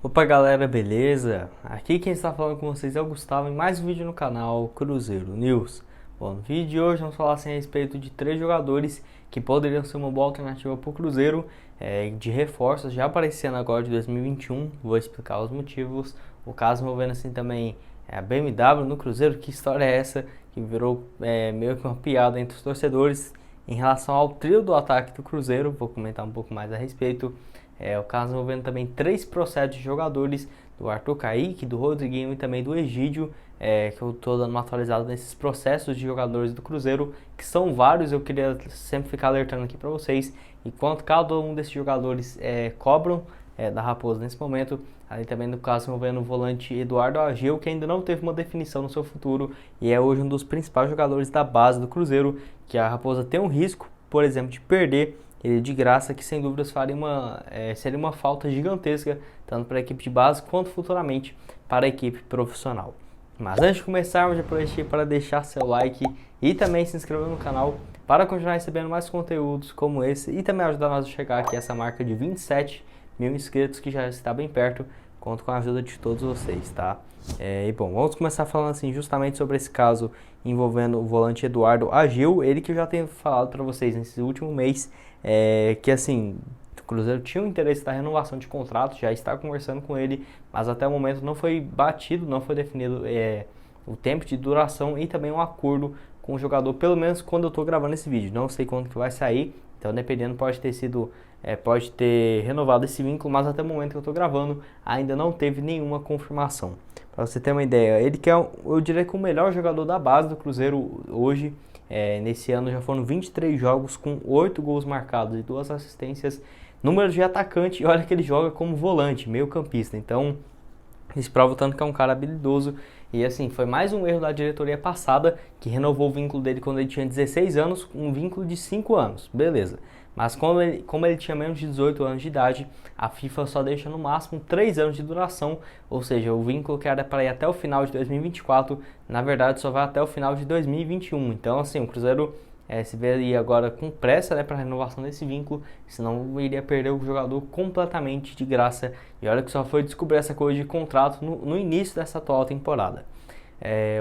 Opa galera, beleza? Aqui quem está falando com vocês é o Gustavo em mais um vídeo no canal Cruzeiro News. Bom, no vídeo de hoje vamos falar assim, a respeito de três jogadores que poderiam ser uma boa alternativa para o Cruzeiro, de reforços já aparecendo agora de 2021. Vou explicar os motivos. O caso envolvendo assim também a BMW no Cruzeiro. Que história é essa que virou meio que uma piada entre os torcedores em relação ao trio do ataque do Cruzeiro? Vou comentar um pouco mais a respeito. O caso envolvendo também três processos de jogadores, do Arthur Kaique, do Rodriguinho e também do Egídio, que eu estou dando uma atualizada nesses processos de jogadores do Cruzeiro, que são vários. Eu queria sempre ficar alertando aqui para vocês, enquanto cada um desses jogadores cobram da Raposa nesse momento. Aí também no caso envolvendo o volante Eduardo Ageu, que ainda não teve uma definição no seu futuro e é hoje um dos principais jogadores da base do Cruzeiro, que a Raposa tem um risco, por exemplo, de perder ele de graça, que sem dúvidas seria uma falta gigantesca, tanto para a equipe de base quanto futuramente para a equipe profissional. Mas antes de começarmos, já aproveitei para deixar seu like e também se inscrever no canal para continuar recebendo mais conteúdos como esse e também ajudar nós a chegar aqui a essa marca de 27 mil inscritos, que já está bem perto. Conto com a ajuda de todos vocês, tá? Bom, vamos começar falando assim justamente sobre esse caso envolvendo o volante Eduardo Ageu, ele que eu já tenho falado para vocês nesse último mês, que assim, o Cruzeiro tinha o interesse da renovação de contrato, já está conversando com ele, mas até o momento não foi batido, não foi definido o tempo de duração e também um acordo com o jogador, pelo menos quando eu estou gravando esse vídeo. Não sei quando que vai sair, então dependendo pode ter renovado esse vínculo, mas até o momento que eu estou gravando ainda não teve nenhuma confirmação. Para você ter uma ideia, ele que é, eu diria que o melhor jogador da base do Cruzeiro hoje. Nesse ano já foram 23 jogos com 8 gols marcados e 2 assistências. Número de atacante, e olha que ele joga como volante, meio campista. Então, isso prova tanto que é um cara habilidoso. E assim, foi mais um erro da diretoria passada, que renovou o vínculo dele quando ele tinha 16 anos, um vínculo de 5 anos, beleza. Mas como ele tinha menos de 18 anos de idade, a FIFA só deixa no máximo 3 anos de duração, ou seja, o vínculo que era para ir até o final de 2024, na verdade só vai até o final de 2021. Então assim, o Cruzeiro se vê aí agora com pressa, né, para a renovação desse vínculo, senão iria perder o jogador completamente de graça. E olha que só foi descobrir essa coisa de contrato no início dessa atual temporada.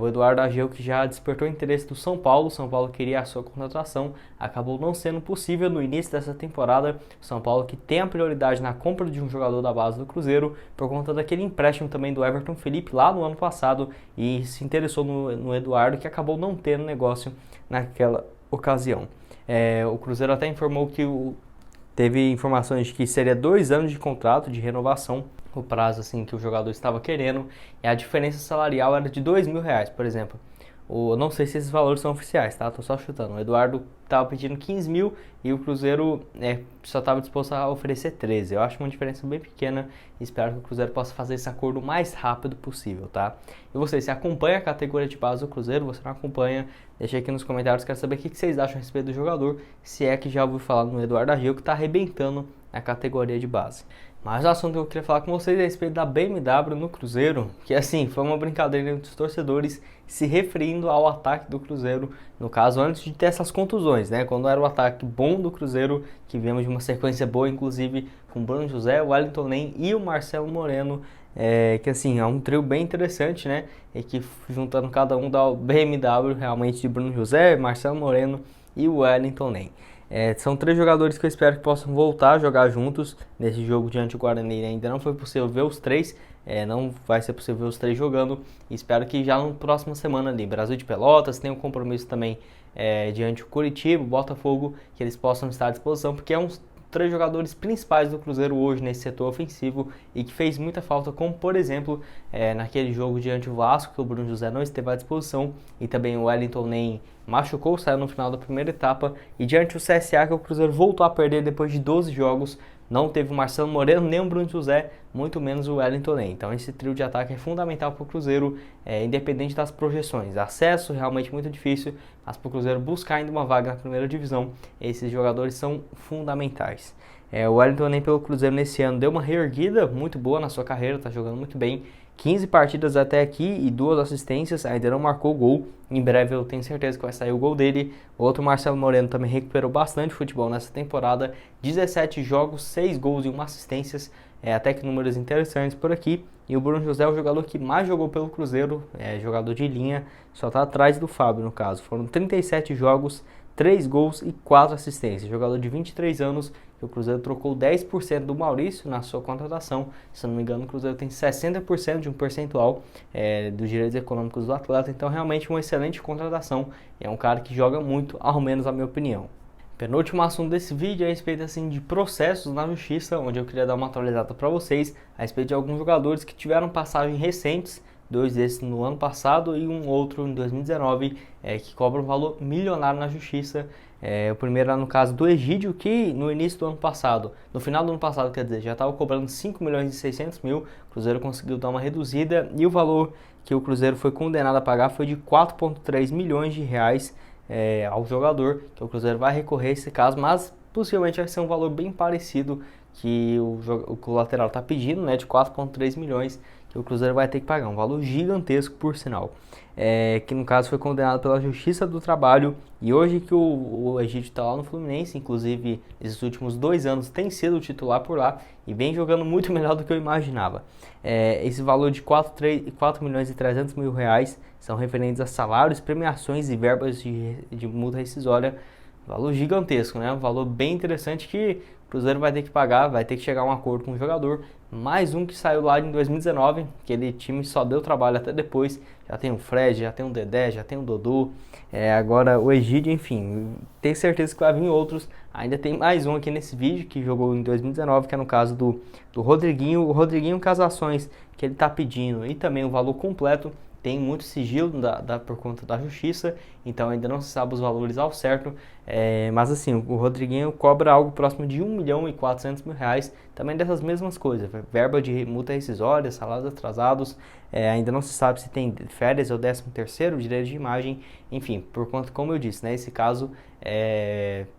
O Eduardo Ageu, que já despertou o interesse do São Paulo. São Paulo queria a sua contratação, acabou não sendo possível no início dessa temporada. O São Paulo, que tem a prioridade na compra de um jogador da base do Cruzeiro, por conta daquele empréstimo também do Everton Felipe lá no ano passado, e se interessou no Eduardo, que acabou não tendo negócio naquela ocasião. O Cruzeiro até informou que teve informações de que seria 2 anos de contrato de renovação, o prazo assim que o jogador estava querendo, e a diferença salarial era de R$ 2.000, por exemplo. Eu não sei se esses valores são oficiais, tá? Tô só chutando. O Eduardo estava pedindo 15 mil e o Cruzeiro só estava disposto a oferecer 13. Eu acho uma diferença bem pequena e espero que o Cruzeiro possa fazer esse acordo o mais rápido possível, tá? E você acompanha a categoria de base do Cruzeiro? Você não acompanha? Deixa aqui nos comentários, quero saber o que vocês acham a respeito do jogador, se é que já ouviu falar no Eduardo Ageu, que está arrebentando na categoria de base. Mas o assunto que eu queria falar com vocês é a respeito da BMW no Cruzeiro, que assim, foi uma brincadeira entre os torcedores se referindo ao ataque do Cruzeiro, no caso antes de ter essas contusões, né? Quando era o ataque bom do Cruzeiro, que viemos de uma sequência boa, inclusive com o Bruno José, o Wellington Nem e o Marcelo Moreno, que assim, é um trio bem interessante, né? E que juntando cada um dá o BMW realmente de Bruno José, Marcelo Moreno e o Wellington Nem. São 3 jogadores que eu espero que possam voltar a jogar juntos nesse jogo diante do Guarani. Ainda não foi possível ver os 3, não vai ser possível ver os 3 jogando. Espero que já na próxima semana ali, Brasil de Pelotas, tem um compromisso também diante do Curitiba, Botafogo, que eles possam estar à disposição, porque é uns 3 jogadores principais do Cruzeiro hoje nesse setor ofensivo e que fez muita falta, como por exemplo naquele jogo diante do Vasco, que o Bruno José não esteve à disposição, e também o Wellington Nem machucou, saiu no final da primeira etapa, e diante do CSA, que o Cruzeiro voltou a perder depois de 12 jogos, não teve o Marcelo Moreno, nem o Bruno José, muito menos o Wellington Nem. Então esse trio de ataque é fundamental para o Cruzeiro, independente das projeções. Acesso realmente muito difícil, mas para o Cruzeiro buscar ainda uma vaga na primeira divisão, esses jogadores são fundamentais. O Wellington Nem pelo Cruzeiro nesse ano deu uma reerguida muito boa na sua carreira, está jogando muito bem. 15 partidas até aqui e 2 assistências, ainda não marcou gol. Em breve eu tenho certeza que vai sair o gol dele. O outro Marcelo Moreno também recuperou bastante futebol nessa temporada. 17 jogos, 6 gols e 1 assistência. até que números interessantes por aqui. E o Bruno José é o jogador que mais jogou pelo Cruzeiro, jogador de linha, só está atrás do Fábio no caso. Foram 37 jogos, 3 gols e 4 assistências. Jogador de 23 anos, que o Cruzeiro trocou 10% do Maurício na sua contratação. Se eu não me engano, o Cruzeiro tem 60% de um percentual dos direitos econômicos do atleta. Então, realmente uma excelente contratação. É um cara que joga muito, ao menos na minha opinião. Penúltimo assunto desse vídeo é a respeito assim, de processos na justiça, onde eu queria dar uma atualizada para vocês a respeito de alguns jogadores que tiveram passagens recentes, 2 desses no ano passado e um outro em 2019, que cobram um valor milionário na justiça. O primeiro era no caso do Egídio, que no início do ano passado, no final do ano passado, quer dizer, já estava cobrando 5 milhões e 600 mil, o Cruzeiro conseguiu dar uma reduzida e o valor que o Cruzeiro foi condenado a pagar foi de 4,3 milhões de reais ao jogador, que o Cruzeiro vai recorrer a esse caso, mas possivelmente vai ser um valor bem parecido que o lateral está pedindo, né, de 4,3 milhões, que o Cruzeiro vai ter que pagar, um valor gigantesco por sinal, que no caso foi condenado pela Justiça do Trabalho, e hoje que o Egídio está lá no Fluminense, inclusive esses últimos 2 anos tem sido titular por lá, e vem jogando muito melhor do que eu imaginava. Esse valor de 4 milhões e 300 mil reais são referentes a salários, premiações e verbas de multa rescisória, valor gigantesco, né? Um valor bem interessante que o Cruzeiro vai ter que pagar, vai ter que chegar a um acordo com o jogador. Mais um que saiu lá em 2019, aquele time só deu trabalho até depois. Já tem o Fred, já tem o Dedé, já tem o Dodô, agora o Egídio, enfim, tenho certeza que vai vir outros. Ainda tem mais um aqui nesse vídeo que jogou em 2019, que é no caso do Rodriguinho. O Rodriguinho, com as ações que ele está pedindo e também o valor completo, tem muito sigilo por conta da justiça, então ainda não se sabe os valores ao certo, mas assim, o Rodriguinho cobra algo próximo de 1 milhão e 400 mil reais, também dessas mesmas coisas, verba de multa rescisória, salários atrasados, ainda não se sabe se tem férias ou 13º, direito de imagem, enfim, por conta, como eu disse, né, esse caso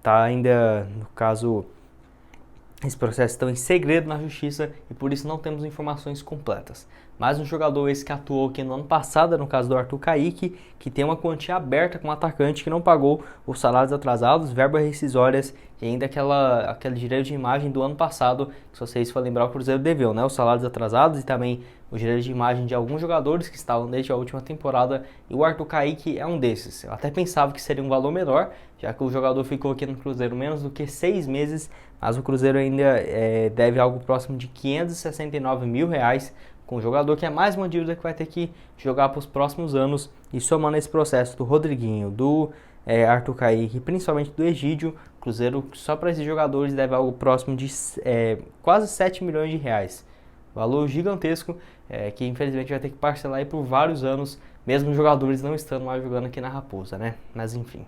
tá ainda, no caso, esse processo está em segredo na justiça e por isso não temos informações completas. Mais um jogador esse que atuou aqui no ano passado, no caso do Arthur Kaique, que tem uma quantia aberta com um atacante que não pagou os salários atrasados, verbas rescisórias e ainda aquele direito de imagem do ano passado, que se vocês for lembrar, o Cruzeiro deveu, né? Os salários atrasados e também os direitos de imagem de alguns jogadores que estavam desde a última temporada, e o Arthur Kaique é um desses. Eu até pensava que seria um valor menor, já que o jogador ficou aqui no Cruzeiro menos do que 6 meses, mas o Cruzeiro ainda deve algo próximo de 569 mil reais com o jogador, que é mais uma dívida que vai ter que jogar para os próximos anos. E somando esse processo do Rodriguinho, do Arthur Kaique, principalmente do Egídio, o Cruzeiro só para esses jogadores deve algo próximo de quase 7 milhões de reais. Valor gigantesco, que infelizmente vai ter que parcelar aí por vários anos, mesmo os jogadores não estando mais jogando aqui na Raposa, né? Mas enfim.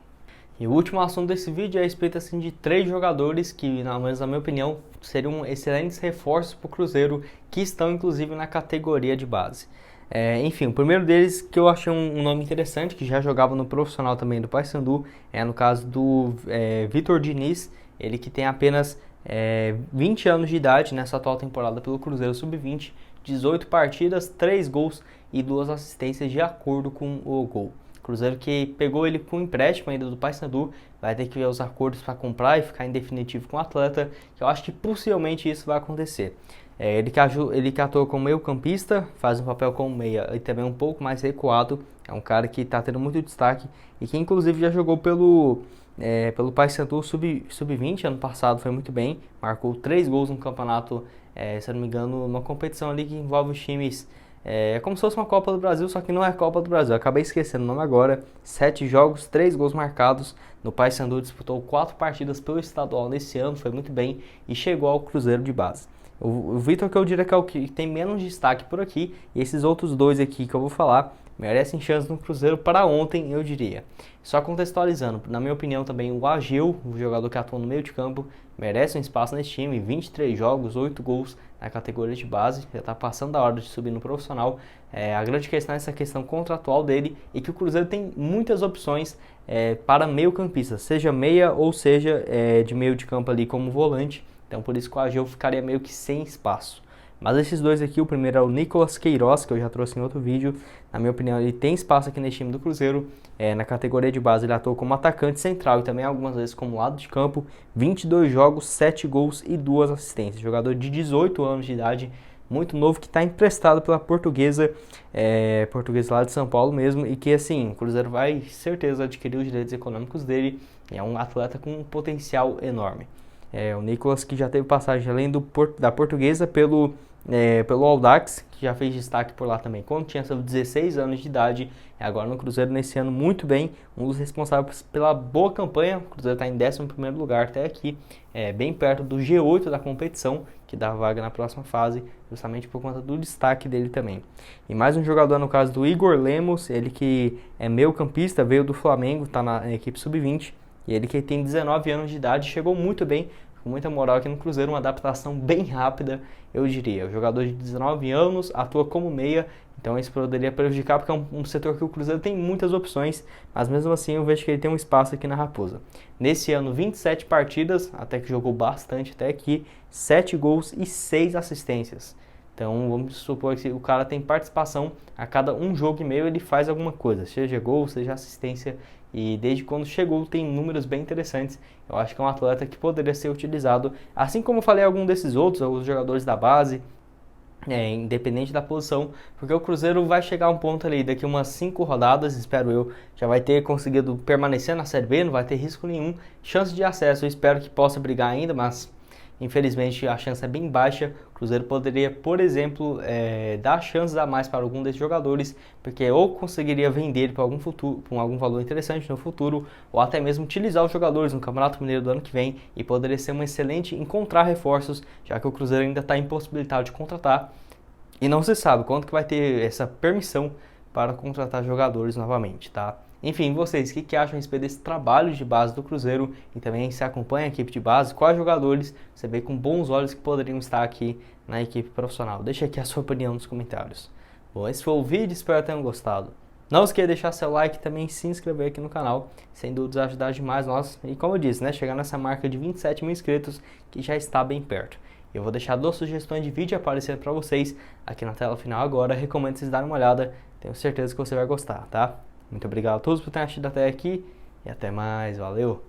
E o último assunto desse vídeo é a respeito assim, de 3 jogadores que, na minha opinião, seriam excelentes reforços para o Cruzeiro, que estão inclusive na categoria de base. Enfim, o primeiro deles que eu achei um nome interessante, que já jogava no profissional também do Paysandu, no caso do Vitor Diniz, ele que tem apenas 20 anos de idade nessa atual temporada pelo Cruzeiro Sub-20, 18 partidas, 3 gols e 2 assistências de acordo com o gol. Cruzeiro que pegou ele com empréstimo ainda do Paysandu, vai ter que ver os acordos para comprar e ficar em definitivo com o atleta, que eu acho que possivelmente isso vai acontecer. Ele que atua como meio campista, faz um papel como meia e também um pouco mais recuado, é um cara que está tendo muito destaque e que inclusive já jogou pelo Paysandu Sub-20, ano passado foi muito bem, marcou 3 gols no campeonato, se eu não me engano, numa competição ali que envolve os times. É como se fosse uma Copa do Brasil, só que não é Copa do Brasil. Eu acabei esquecendo o nome agora. 7 jogos, 3 gols marcados. No Paysandu disputou 4 partidas pelo estadual nesse ano, foi muito bem e chegou ao Cruzeiro de base. O Vitor, que eu diria que é o que tem menos destaque por aqui, e esses outros 2 aqui que eu vou falar merecem chance no Cruzeiro para ontem, eu diria. Só contextualizando, na minha opinião também o Ageu, o jogador que atua no meio de campo, merece um espaço nesse time, 23 jogos, 8 gols na categoria de base, já está passando da hora de subir no profissional. A grande questão é essa questão contratual dele e que o Cruzeiro tem muitas opções para meio campista, seja meia ou seja de meio de campo ali como volante, então por isso que o Ageu ficaria meio que sem espaço. Mas esses dois aqui, o primeiro é o Nicolas Queiroz, que eu já trouxe em outro vídeo. Na minha opinião, ele tem espaço aqui nesse time do Cruzeiro. Na categoria de base, ele atuou como atacante central e também algumas vezes como lado de campo. 22 jogos, 7 gols e 2 assistências. Jogador de 18 anos de idade, muito novo, que está emprestado pela Portuguesa, Portuguesa lá de São Paulo mesmo, e que assim, o Cruzeiro vai certeza adquirir os direitos econômicos dele. É um atleta com um potencial enorme. O Nicolas, que já teve passagem além da Portuguesa pelo Audax, que já fez destaque por lá também quando tinha seus 16 anos de idade. Agora no Cruzeiro nesse ano muito bem, um dos responsáveis pela boa campanha. O Cruzeiro está em 11º lugar até aqui, bem perto do G8 da competição, que dá vaga na próxima fase, justamente por conta do destaque dele também. E mais um jogador no caso do Igor Lemos, ele que é meio campista, veio do Flamengo, está na equipe sub-20, e ele que tem 19 anos de idade, chegou muito bem, com muita moral aqui no Cruzeiro, uma adaptação bem rápida, eu diria. O jogador de 19 anos atua como meia, então isso poderia prejudicar, porque é um setor que o Cruzeiro tem muitas opções, mas mesmo assim eu vejo que ele tem um espaço aqui na Raposa. Nesse ano, 27 partidas, até que jogou bastante até aqui, 7 gols e 6 assistências. Então vamos supor que o cara tem participação, a cada um jogo e meio ele faz alguma coisa, seja gol, seja assistência, e desde quando chegou tem números bem interessantes. Eu acho que é um atleta que poderia ser utilizado, assim como eu falei algum desses outros, os jogadores da base, independente da posição, porque o Cruzeiro vai chegar a um ponto ali, daqui umas 5 rodadas, espero eu, já vai ter conseguido permanecer na Série B, não vai ter risco nenhum, chance de acesso, eu espero que possa brigar ainda, mas infelizmente a chance é bem baixa. O Cruzeiro poderia, por exemplo, dar chances a mais para algum desses jogadores, porque ou conseguiria vender para algum futuro, com algum valor interessante no futuro, ou até mesmo utilizar os jogadores no Campeonato Mineiro do ano que vem, e poderia ser uma excelente encontrar reforços, já que o Cruzeiro ainda está impossibilitado de contratar, e não se sabe quanto que vai ter essa permissão para contratar jogadores novamente, tá? Enfim, vocês, o que acham a respeito desse trabalho de base do Cruzeiro? E também se acompanha a equipe de base, quais jogadores você vê com bons olhos que poderiam estar aqui na equipe profissional? Deixa aqui a sua opinião nos comentários. Bom, esse foi o vídeo, espero que tenham gostado. Não esqueça de deixar seu like e também se inscrever aqui no canal, sem dúvidas ajudar demais nós. E como eu disse, né, chegar nessa marca de 27 mil inscritos, que já está bem perto. Eu vou deixar 2 sugestões de vídeo aparecendo para vocês aqui na tela final agora. Recomendo vocês darem uma olhada, tenho certeza que você vai gostar, tá? Muito obrigado a todos por terem assistido até aqui e até mais, valeu!